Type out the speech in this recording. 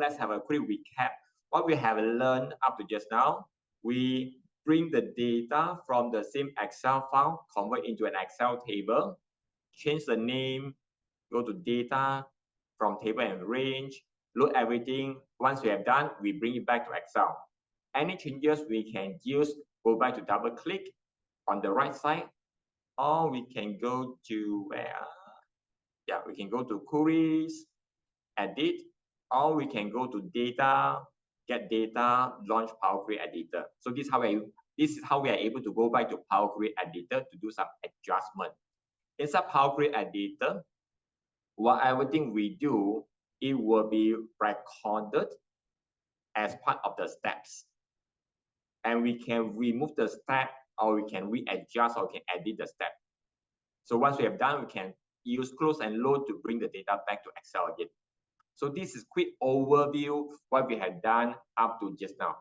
let's have a quick recap. What we have learned up to just now, we bring the data from the same Excel file, convert into an Excel table, change the name, go to data, from table and range, load everything. Once we have done, we bring it back to Excel. Any changes we can use, go back to double click on the right side, or we can go to where? Yeah, we can go to queries, edit, or we can go to data, get data, launch Power Query Editor. So this is how we are able to go back to Power Query Editor to do some adjustment. Inside Power Query Editor, whatever thing we do, it will be recorded as part of the steps. And we can remove the step, or we can readjust, or we can edit the step. So once we have done, we can use close and load to bring the data back to Excel again. So this is quick overview what we have done up to just now.